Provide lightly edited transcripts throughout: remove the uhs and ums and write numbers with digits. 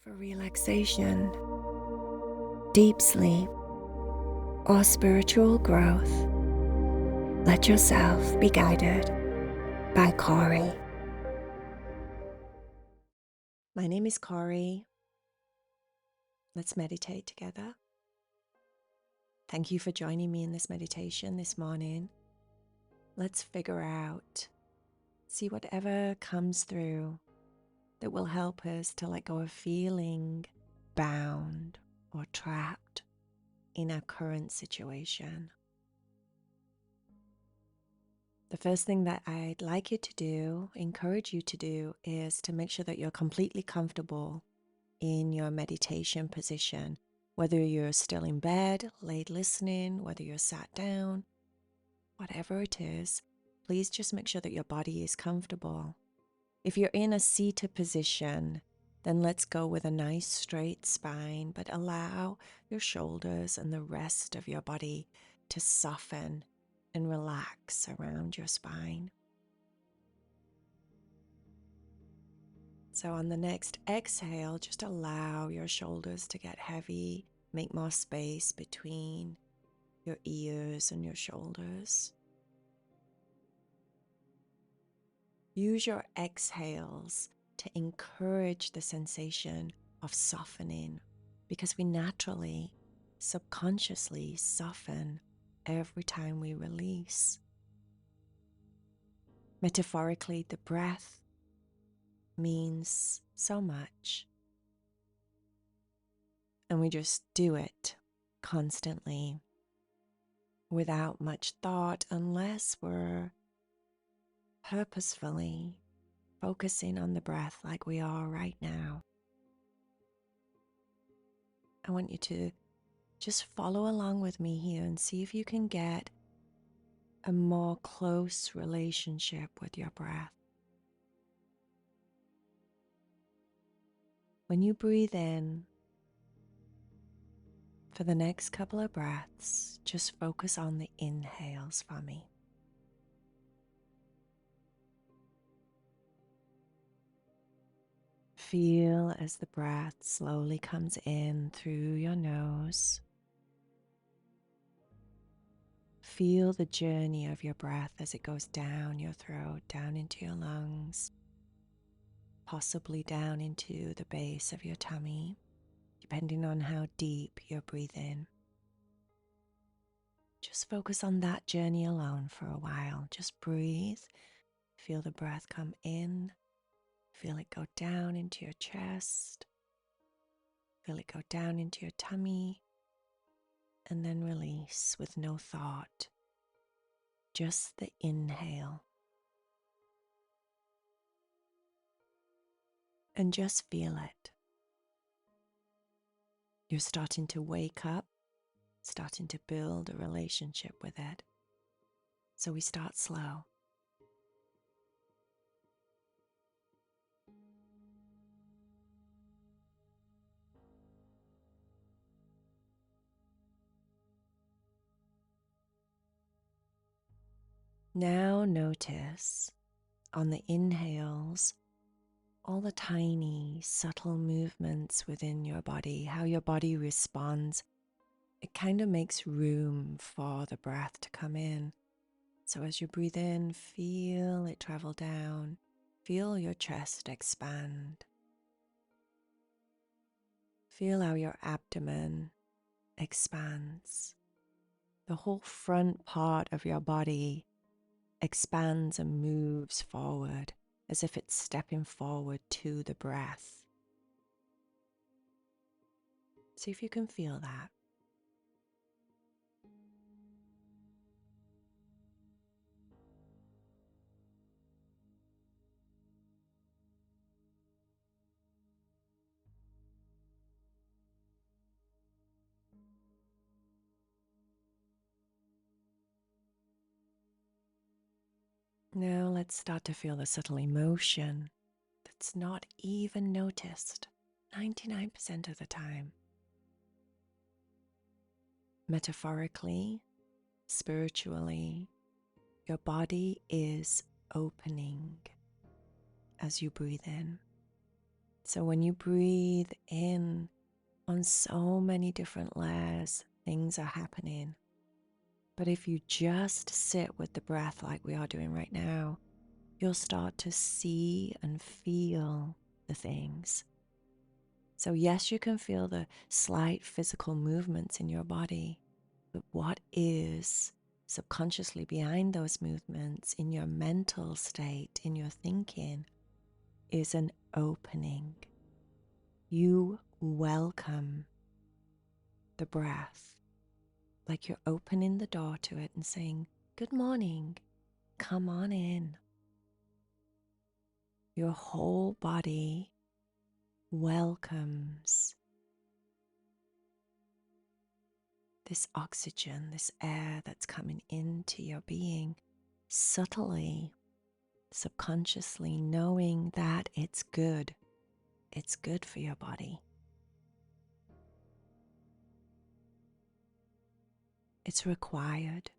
for relaxation, deep sleep, or spiritual growth, let yourself be guided by Cory. My name is Cory. Let's meditate together. Thank you for joining me in this meditation this morning. Let's figure out, see whatever comes through that will help us to let go of feeling bound or trapped in our current situation. The first thing that I'd like you to do, encourage you to do, is to make sure that you're completely comfortable in your meditation position, whether you're still in bed, laid listening, whether you're sat down, whatever it is. Please just make sure that your body is comfortable. If you're in a seated position, then let's go with a nice straight spine, but allow your shoulders and the rest of your body to soften and relax around your spine. So on the next exhale, just allow your shoulders to get heavy, make more space between your ears and your shoulders. Use your exhales to encourage the sensation of softening, because we naturally, subconsciously soften every time we release. Metaphorically, the breath means so much, and we just do it constantly without much thought, unless we're purposefully focusing on the breath like we are right now. I want you to just follow along with me here and see if you can get a more close relationship with your breath. When you breathe in, for the next couple of breaths, just focus on the inhales for me. Feel as the breath slowly comes in through your nose. Feel the journey of your breath as it goes down your throat, down into your lungs, possibly down into the base of your tummy, depending on how deep you're breathing. Just focus on that journey alone for a while. Just breathe. Feel the breath come in. Feel it go down into your chest. Feel it go down into your tummy. And then release with no thought. Just the inhale. And just feel it. You're starting to wake up, starting to build a relationship with it. So we start slow. Now notice on the inhales all the tiny, subtle movements within your body, how your body responds. It kind of makes room for the breath to come in. So as you breathe in, feel it travel down. Feel your chest expand. Feel how your abdomen expands. The whole front part of your body expands and moves forward as if it's stepping forward to the breath. See if you can feel that. Now let's start to feel the subtle emotion that's not even noticed 99% of the time. Metaphorically, spiritually, your body is opening as you breathe in. So when you breathe in on so many different layers, things are happening. But if you just sit with the breath like we are doing right now, you'll start to see and feel the things. So yes, you can feel the slight physical movements in your body, but what is subconsciously behind those movements in your mental state, in your thinking, is an opening. You welcome the breath, like you're opening the door to it and saying, "Good morning, come on in." Your whole body welcomes this oxygen, this air that's coming into your being, subtly, subconsciously knowing that it's good. It's good for your body. It's required.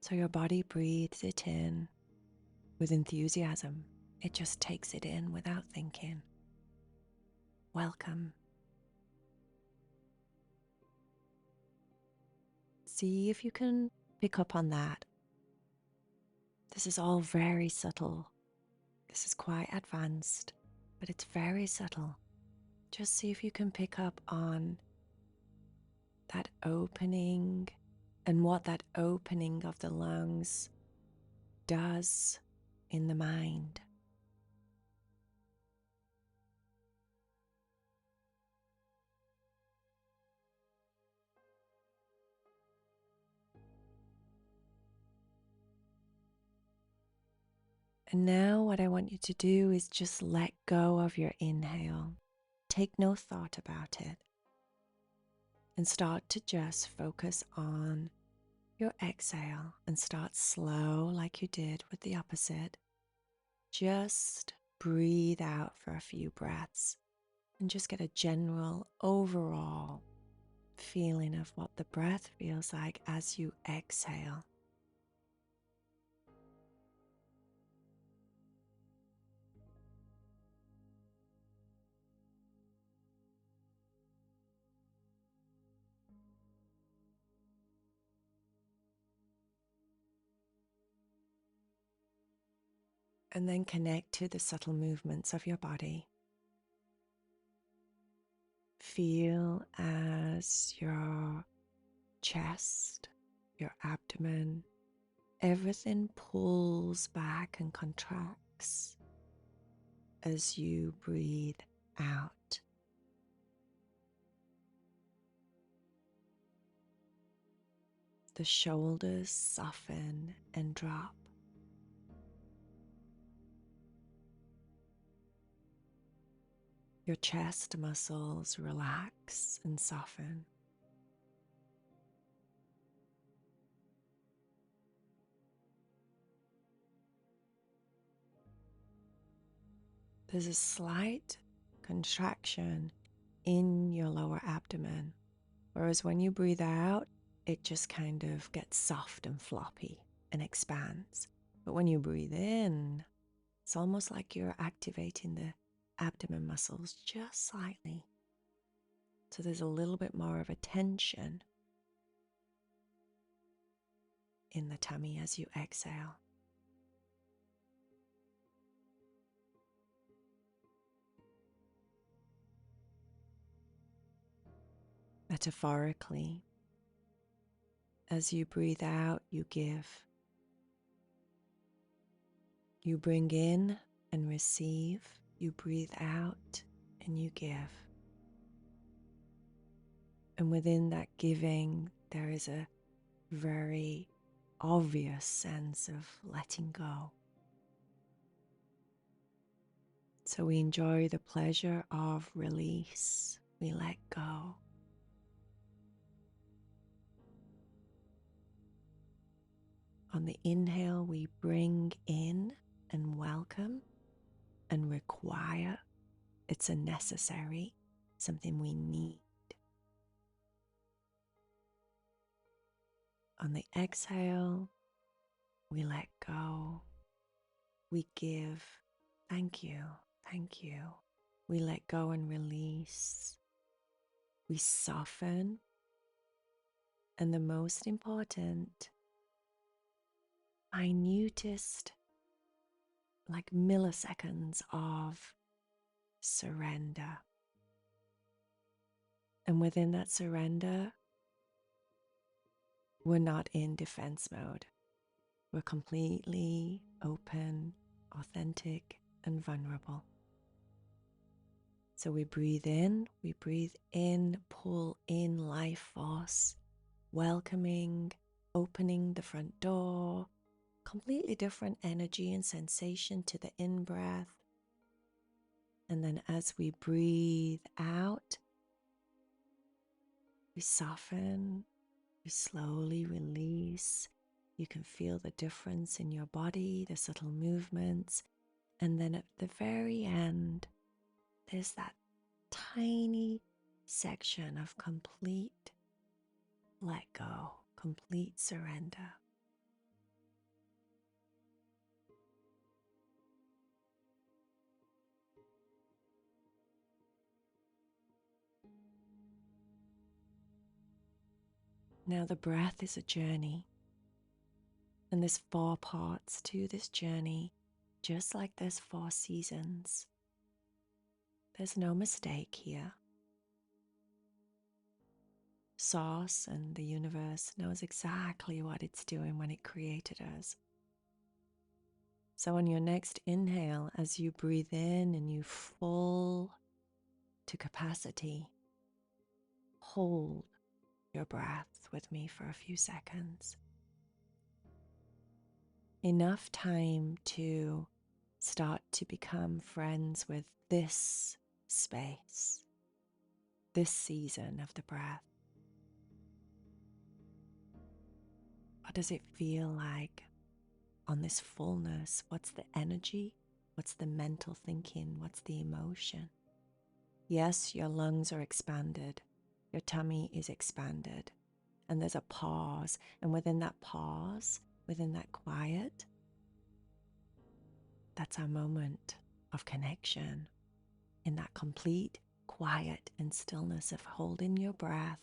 So your body breathes it in with enthusiasm. It just takes it in without thinking. Welcome. See if you can pick up on that. This is all very subtle. This is quite advanced, but it's very subtle. Just see if you can pick up on that opening and what that opening of the lungs does in the mind. And now what I want you to do is just let go of your inhale. Take no thought about it. And start to just focus on your exhale and start slow like you did with the opposite. Just breathe out for a few breaths and just get a general overall feeling of what the breath feels like as you exhale. And then connect to the subtle movements of your body. Feel as your chest, your abdomen, everything pulls back and contracts as you breathe out. The shoulders soften and drop. Your chest muscles relax and soften. There's a slight contraction in your lower abdomen, whereas when you breathe out, it just kind of gets soft and floppy and expands. But when you breathe in, it's almost like you're activating the abdomen muscles just slightly. So there's a little bit more of a tension in the tummy as you exhale. Metaphorically, as you breathe out, you give. You bring in and receive. You breathe out and you give. And within that giving, there is a very obvious sense of letting go. So we enjoy the pleasure of release. We let go. On the inhale, we bring in and welcome and require. It's a necessary, something we need. On the exhale, we let go We give. Thank you. Thank you. We let go and release. We soften. And the most important, minutest, like milliseconds of surrender. And within that surrender, we're not in defense mode. We're completely open, authentic, and vulnerable. So we breathe in, pull in life force, welcoming, opening the front door, completely different energy and sensation to the in-breath. And then as we breathe out, we soften, we slowly release. You can feel the difference in your body, the subtle movements. And then at the very end, there's that tiny section of complete let go, complete surrender. Now the breath is a journey, and there's 4 parts to this journey, just like there's 4 seasons. There's no mistake here. Source and the universe knows exactly what it's doing when it created us. So on your next inhale, as you breathe in and you full to capacity, hold your breath with me for a few seconds. Enough time to start to become friends with this space, this season of the breath. What does it feel like on this fullness? What's the energy? What's the mental thinking? What's the emotion? Yes, your lungs are expanded. Your tummy is expanded. And there's a pause. And within that pause, within that quiet, that's our moment of connection. In that complete quiet and stillness of holding your breath,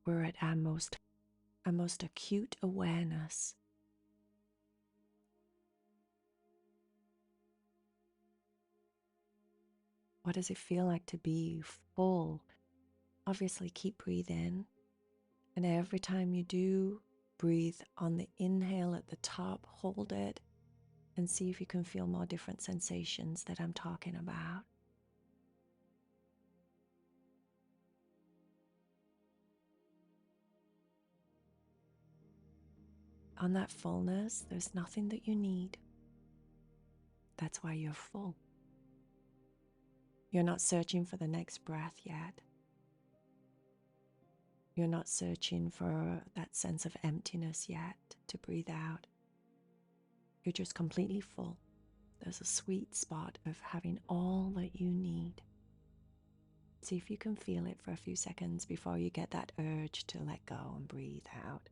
we're at our most acute awareness. What does it feel like to be full? Obviously, keep breathing. And every time you do, breathe on the inhale at the top, hold it, and see if you can feel more different sensations that I'm talking about. On that fullness, there's nothing that you need. That's why you're full. You're not searching for the next breath yet. You're not searching for that sense of emptiness yet to breathe out. You're just completely full. There's a sweet spot of having all that you need. See if you can feel it for a few seconds before you get that urge to let go and breathe out.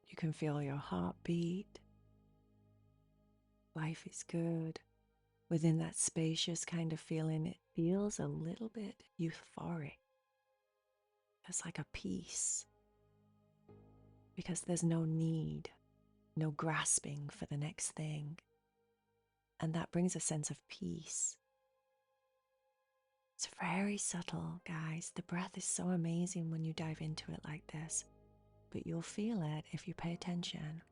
You can feel your heartbeat. Life is good. Within that spacious kind of feeling, it feels a little bit euphoric. It's like a peace, because there's no need, no grasping for the next thing. And that brings a sense of peace. It's very subtle, guys. The breath is so amazing when you dive into it like this, but you'll feel it if you pay attention.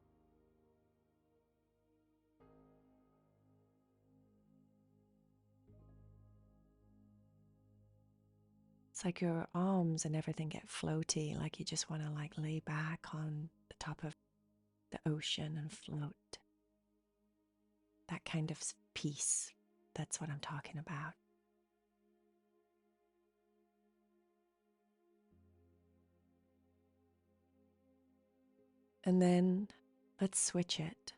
It's like your arms and everything get floaty, like you just want to like lay back on the top of the ocean and float. That kind of peace, that's what I'm talking about. And then let's switch it.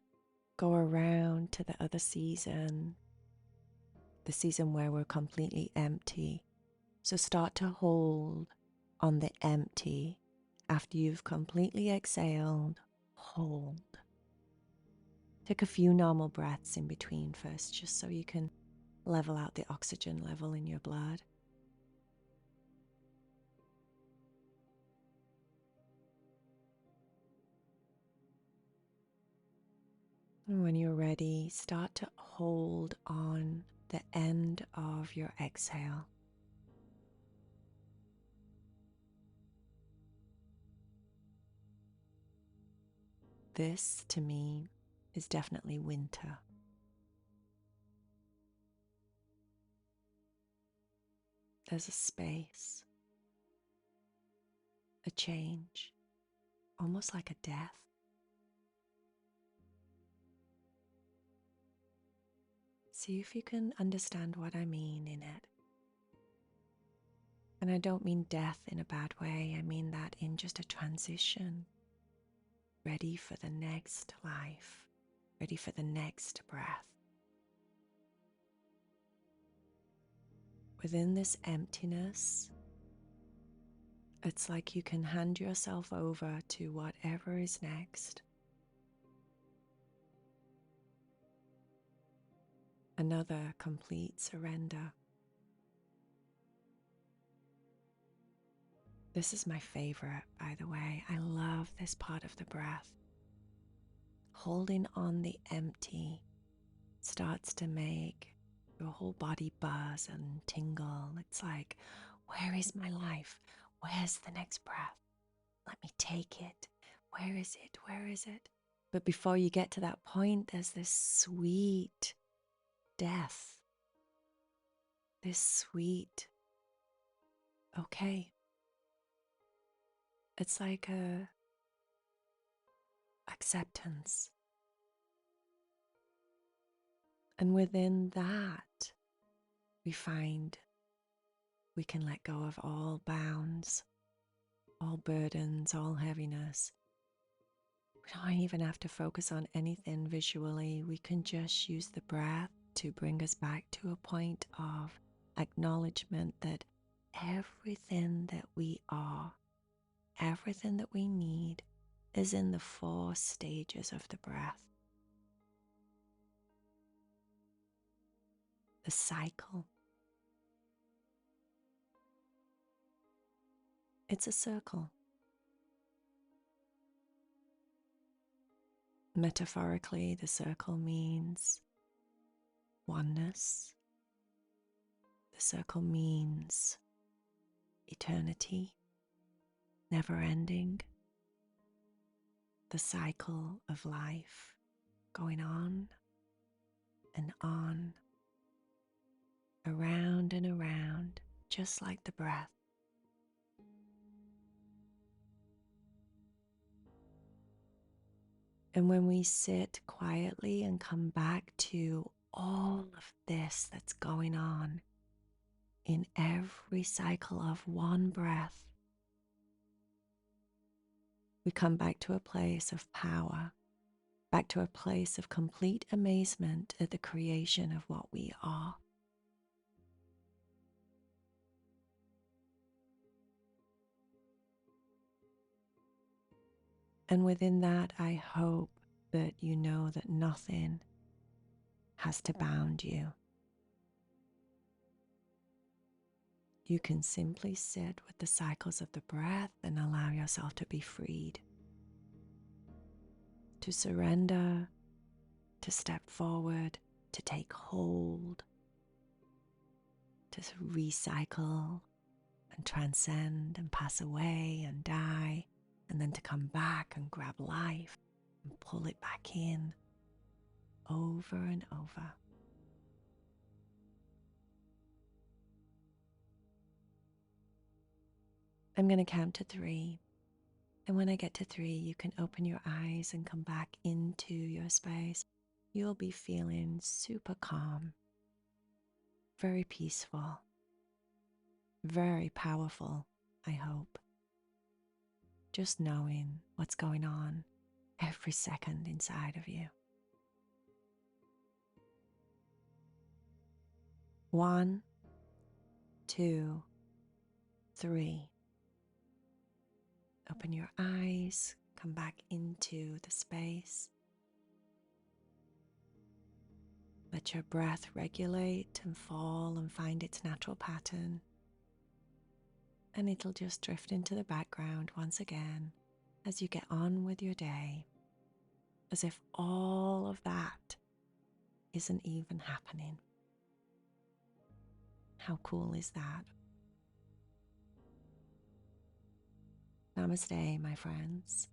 Go around to the other season. the season where we're completely empty. So start to hold on the empty. After you've completely exhaled, hold. Take a few normal breaths in between first, just so you can level out the oxygen level in your blood. And when you're ready, start to hold on the end of your exhale. This, to me, is definitely winter. There's a space, a change, almost like a death. See if you can understand what I mean in it. And I don't mean death in a bad way, I mean that in just a transition, ready for the next life, ready for the next breath. Within this emptiness, it's like you can hand yourself over to whatever is next. Another complete surrender. This is my favorite, by the way. I love this part of the breath. Holding on the empty starts to make your whole body buzz and tingle. It's like, where is my life? Where's the next breath? Let me take it. Where is it? Where is it? But before you get to that point, there's this sweet death. This sweet, okay. It's like a acceptance. And within that, we find we can let go of all bounds, all burdens, all heaviness. We don't even have to focus on anything visually. We can just use the breath to bring us back to a point of acknowledgement that everything that we are, everything that we need is in the 4 stages of the breath. The cycle. It's a circle. Metaphorically, the circle means oneness. The circle means eternity, never ending. The cycle of life going on and on, around and around, just like the breath. And when we sit quietly and come back to all of this that's going on in every cycle of one breath, we come back to a place of power, back to a place of complete amazement at the creation of what we are. And within that, I hope that you know that nothing has to bound you. You can simply sit with the cycles of the breath and allow yourself to be freed, to surrender, to step forward, to take hold, to recycle and transcend and pass away and die, and then to come back and grab life and pull it back in over and over. I'm going to count to 3. And when I get to 3, you can open your eyes and come back into your space. You'll be feeling super calm, very peaceful, very powerful, I hope. Just knowing what's going on every second inside of you. 1, 2, 3. Open your eyes, come back into the space. Let your breath regulate and fall and find its natural pattern. And it'll just drift into the background once again as you get on with your day, as if all of that isn't even happening. How cool is that? Namaste, my friends.